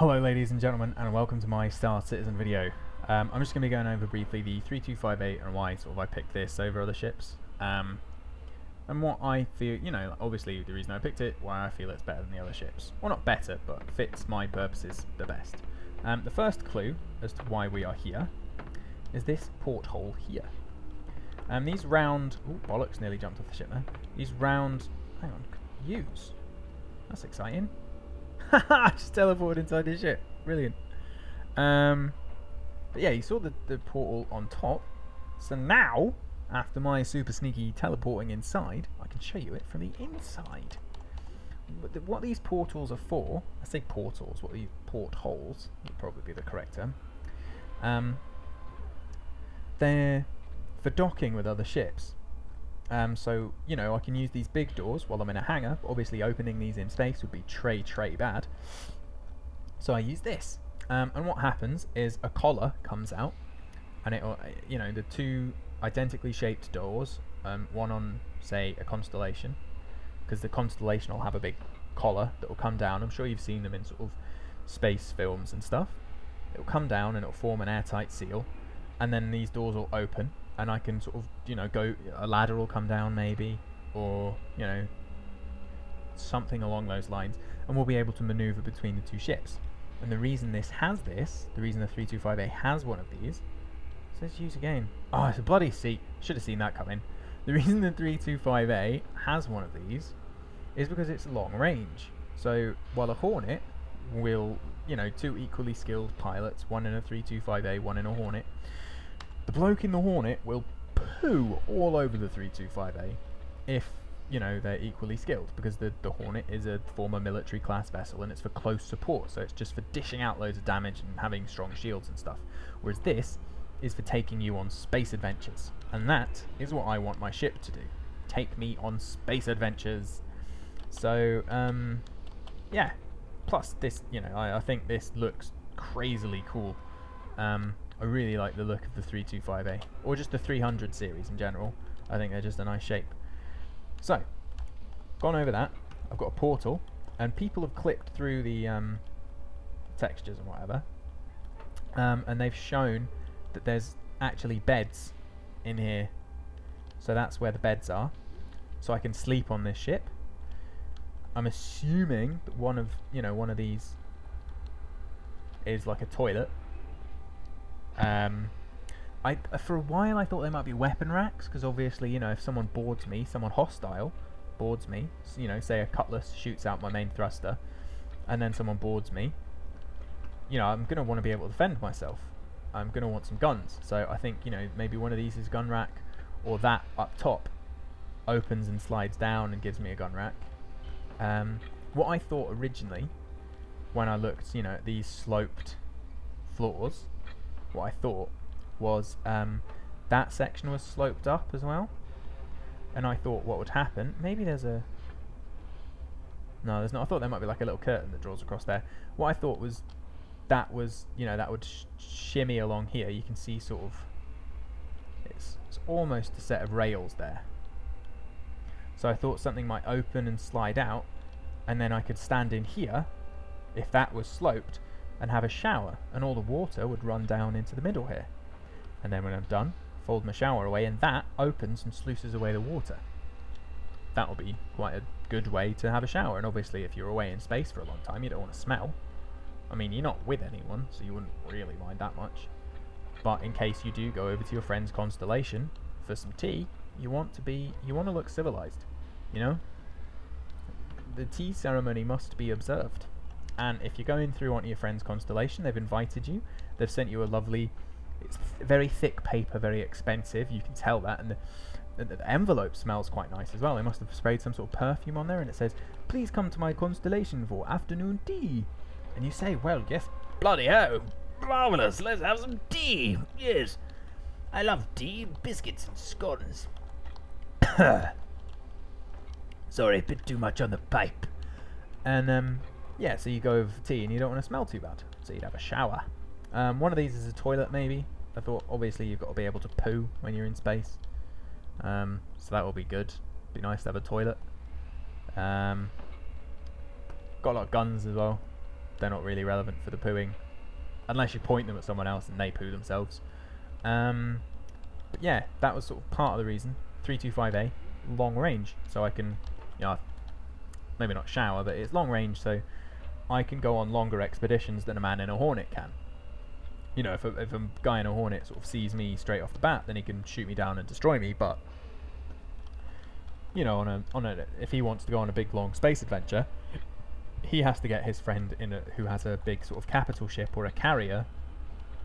Hello ladies and gentlemen, and welcome to my Star Citizen video. I'm just going to be going over briefly the 3258 and why sort of I picked this over other ships. And what I feel, obviously the reason I picked it, why I feel it's better than the other ships. Well, not better, but fits my purposes the best. The first clue as to why we are here is this porthole here. These round... Oh, bollocks, nearly jumped off the ship there. These round... Hang on, use. That's exciting. Haha, just teleported inside the ship. Brilliant. But yeah, you saw the portal on top. So now, after my super sneaky teleporting inside, I can show you it from the inside. But what these portals are for, I say portals, what these portholes would probably be the correct term. They're for docking with other ships. So, I can use these big doors while I'm in a hangar, but obviously opening these in space would be tray bad. So I use this. And what happens is a collar comes out, and it'll, the two identically shaped doors, one on, say, a constellation, because the constellation will have a big collar that will come down. I'm sure you've seen them in sort of space films and stuff. It'll come down and it'll form an airtight seal, and then these doors will open. And I can sort of, go, a ladder will come down maybe, or, something along those lines, and we'll be able to maneuver between the two ships. And the reason this has this, the reason the 325A has one of these, says use again. Oh, it's a bloody seat. Should have seen that coming. The reason the 325A has one of these is because it's long range. So, while a Hornet will, two equally skilled pilots, one in a 325A, one in a Hornet, the bloke in the Hornet will poo all over the 325A if, they're equally skilled, because the Hornet is a former military class vessel and it's for close support, so it's just for dishing out loads of damage and having strong shields and stuff. Whereas this is for taking you on space adventures, and that is what I want my ship to do. Take me on space adventures. So, yeah. Plus this, I think this looks crazily cool. I really like the look of the 325A, or just the 300 series in general. I think they're just a nice shape. So, gone over that, I've got a portal, and people have clicked through the textures and whatever, and they've shown that there's actually beds in here. So that's where the beds are. So I can sleep on this ship. I'm assuming that one of these is like a toilet. For a while I thought they might be weapon racks, because obviously, if someone boards me, someone hostile boards me, say a cutlass shoots out my main thruster, and then someone boards me, I'm going to want to be able to defend myself. I'm going to want some guns. So I think, maybe one of these is gun rack, or that up top opens and slides down and gives me a gun rack. What I thought originally, when I looked, at these sloped floors, what I thought was that section was sloped up as well, and I thought what would happen, maybe there's a... No, there's not. I thought there might be like a little curtain that draws across there. What I thought was that would shimmy along here. You can see sort of it's almost a set of rails there. So I thought something might open and slide out, and then I could stand in here if that was sloped and have a shower, and all the water would run down into the middle here. And then when I'm done, fold my shower away, and that opens and sluices away the water. That will be quite a good way to have a shower, and obviously if you're away in space for a long time, you don't want to smell. I mean, you're not with anyone, so you wouldn't really mind that much. But in case you do go over to your friend's constellation for some tea, you want to look civilized, The tea ceremony must be observed. And if you're going through onto your friend's constellation, they've invited you, they've sent you a lovely, it's very thick paper, very expensive, you can tell that, and the envelope smells quite nice as well. They must have sprayed some sort of perfume on there, and it says, "Please come to my constellation for afternoon tea." And you say, well, yes, bloody hell, marvellous, let's have some tea, yes. I love tea, biscuits and scones. Sorry, a bit too much on the pipe. And, yeah, so you go over for tea and you don't want to smell too bad, so you'd have a shower. One of these is a toilet, maybe. I thought, obviously, you've got to be able to poo when you're in space. So that will be good. Be nice to have a toilet. Got a lot of guns as well. they're not really relevant for the pooing, unless you point them at someone else and they poo themselves. But yeah, that was sort of part of the reason. 325A, long range, so I can, you know, maybe not shower, but it's long range, so I can go on longer expeditions than a man in a Hornet can. You know, if a guy in a Hornet sort of sees me straight off the bat, then he can shoot me down and destroy me. But you know, if he wants to go on a big long space adventure, he has to get his friend who has a big sort of capital ship or a carrier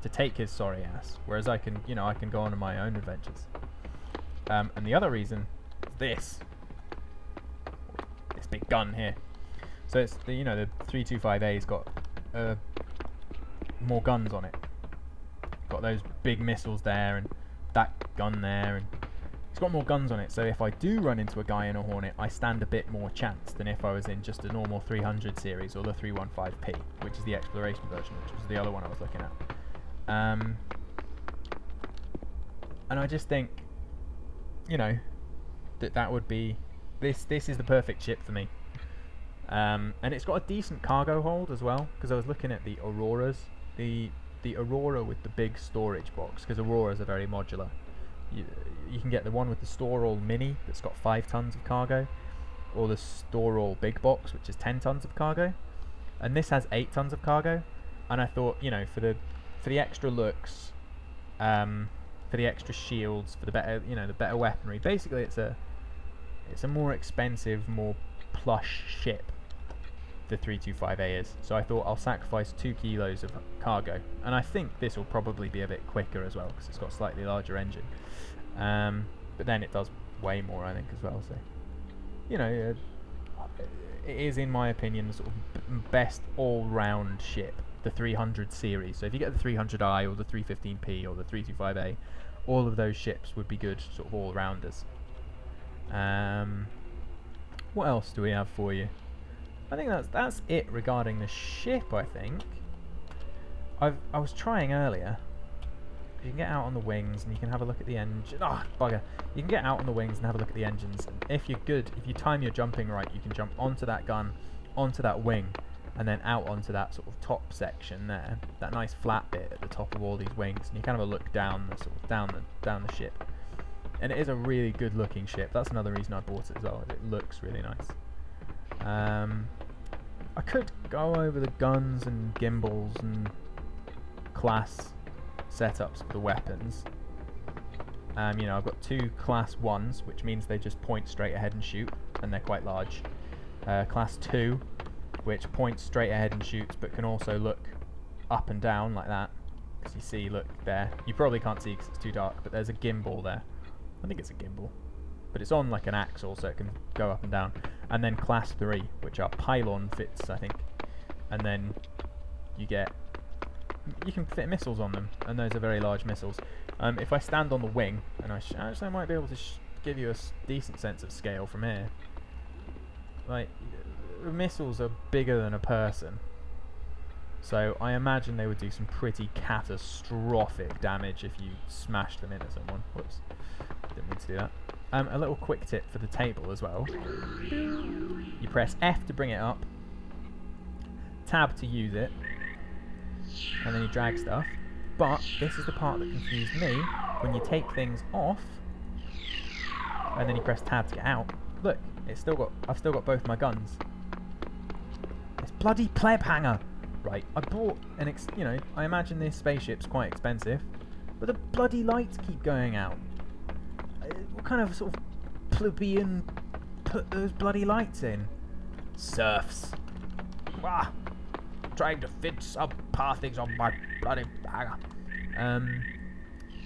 to take his sorry ass. Whereas I can, you know, I can go on my own adventures. And the other reason is this big gun here. So it's the, you know, the 325A's got more guns on it. Got those big missiles there and that gun there, and it's got more guns on it. So if I do run into a guy in a Hornet, I stand a bit more chance than if I was in just a normal 300 series or the 315P, which is the exploration version, which was the other one I was looking at. And I just think, you know, that would be this is the perfect ship for me. And it's got a decent cargo hold as well, because I was looking at the Auroras, the Aurora with the big storage box, because Auroras are very modular. You can get the one with the store-all mini that's got 5 tons of cargo, or the store-all big box, which is 10 tons of cargo, and this has 8 tons of cargo. And I thought, you know, for the extra looks, for the extra shields, for the better, you know, the better weaponry. Basically, it's a more expensive, more plush ship. The 325A is. So I thought I'll sacrifice 2 kilos of cargo, and I think this will probably be a bit quicker as well because it's got a slightly larger engine. But then it does way more, I think, as well. So, you know, it is, in my opinion, the sort of best all-round ship. The 300 series. So if you get the 300i or the 315p or the 325A, all of those ships would be good sort of all-rounders. What else do we have for you? I think that's it regarding the ship. I think I was trying earlier. You can get out on the wings and you can have a look at the engine. Oh, bugger! You can get out on the wings and have a look at the engines. And if you're good, if you time your jumping right, you can jump onto that gun, onto that wing, and then out onto that sort of top section there, that nice flat bit at the top of all these wings, and you kind of look down the sort of down the ship. And it is a really good looking ship. That's another reason I bought it as well. It looks really nice. I could go over the guns and gimbals and class setups for the weapons. You know, I've got 2 class 1s, which means they just point straight ahead and shoot, and they're quite large. Class 2, which points straight ahead and shoots, but can also look up and down like that. Because you see, look there. You probably can't see because it's too dark, but there's a gimbal there. I think it's a gimbal, but it's on like an axle, so it can go up and down. And then class 3, which are pylon fits, I think. And then you can fit missiles on them, and those are very large missiles. If I stand on the wing, and I might be able to give you a decent sense of scale from here. Like, missiles are bigger than a person, so I imagine they would do some pretty catastrophic damage if you smashed them into someone. Whoops, didn't mean to do that. A little quick tip for the table as well. You press F to bring it up, tab to use it, and then you drag stuff. But this is the part that confused me. When you take things off, and then you press tab to get out, look, I've still got both my guns. It's bloody pleb hanger. Right, I bought you know, I imagine this spaceship's quite expensive, but the bloody lights keep going out. What kind of sort of plebeian put those bloody lights in? Serfs. Wah! Trying to fit some pathings on my bloody hanger.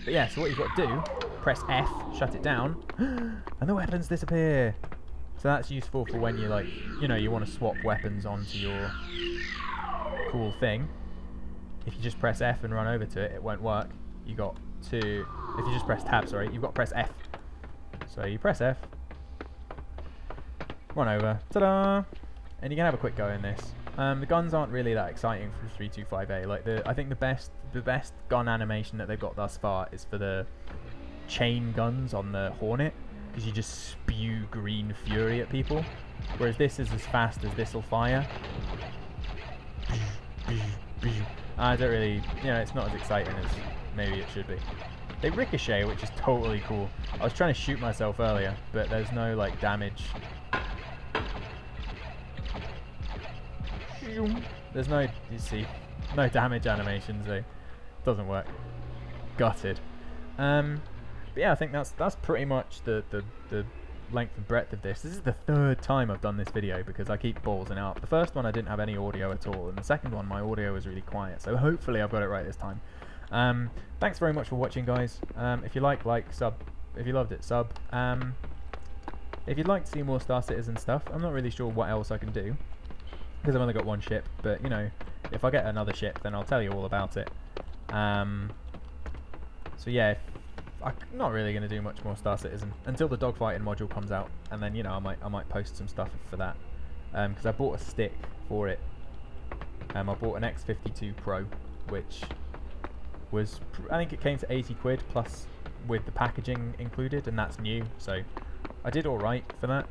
But yeah, so what you've got to do, press F, shut it down, and the weapons disappear. So that's useful for when you, like, you know, you want to swap weapons onto your cool thing. If you just press F and run over to it, it won't work. If you just press tab, sorry, you've got to press F. So you press F, run over, ta-da! And you can have a quick go in this. The guns aren't really that exciting for 325A. Like, I think the best gun animation that they've got thus far is for the chain guns on the Hornet, because you just spew green fury at people. Whereas this is as fast as this will fire. I don't really, it's not as exciting as maybe it should be. They ricochet, which is totally cool. I was trying to shoot myself earlier, but there's no like damage. There's no, you see, no damage animations, so it doesn't work. Gutted. But yeah, I think that's pretty much the length and breadth of this. This is the third time I've done this video because I keep ballsing out. The first one I didn't have any audio at all, and the second one my audio was really quiet, so hopefully I've got it right this time. Thanks very much for watching, guys. If you like, sub. If you loved it, sub. If you'd like to see more Star Citizen stuff, I'm not really sure what else I can do because I've only got one ship, but if I get another ship then I'll tell you all about it. So yeah, I'm not really going to do much more Star Citizen until the Dogfighting module comes out, and then I might post some stuff for that, because I bought a stick for it. I bought an X52 Pro, which was, I think it came to 80 quid plus with the packaging included, and that's new, so I did alright for that.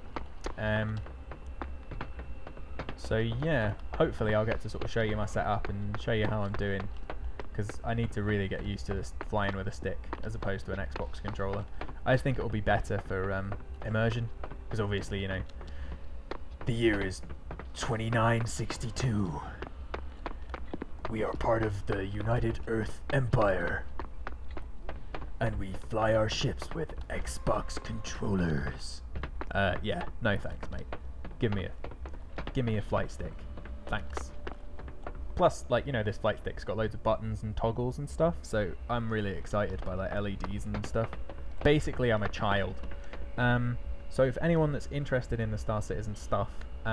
So yeah, hopefully I'll get to sort of show you my setup and show you how I'm doing, because I need to really get used to this flying with a stick as opposed to an Xbox controller. I just think it will be better for immersion, because obviously the year is 2962. We are part of the United Earth Empire, and we fly our ships with Xbox controllers. Yeah, no thanks, mate. Give me a flight stick, thanks. Plus, this flight stick's got loads of buttons and toggles and stuff, so I'm really excited by LEDs and stuff. Basically, I'm a child. So if anyone that's interested in the Star Citizen stuff,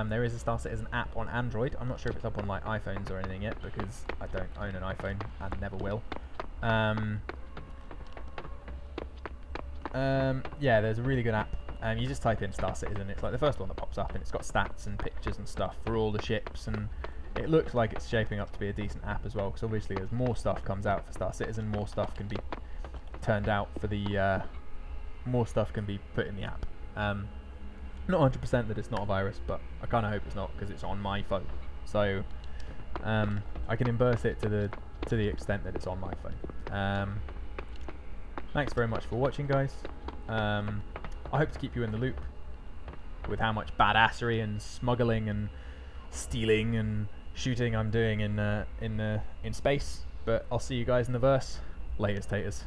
there is a Star Citizen app on Android. I'm not sure if it's up on iPhones or anything yet, because I don't own an iPhone and never will. Yeah, there's a really good app. You just type in Star Citizen, it's like the first one that pops up, and it's got stats and pictures and stuff for all the ships, and it looks like it's shaping up to be a decent app as well, because obviously as more stuff comes out for Star Citizen, more stuff can be turned out for the more stuff can be put in the app. Not 100% that it's not a virus, but I kind of hope it's not, because it's on my phone, so I can inverse it to the extent that it's on my phone. Thanks very much for watching, guys. I hope to keep you in the loop with how much badassery and smuggling and stealing and shooting I'm doing in space. But I'll see you guys in the verse. Laters, taters.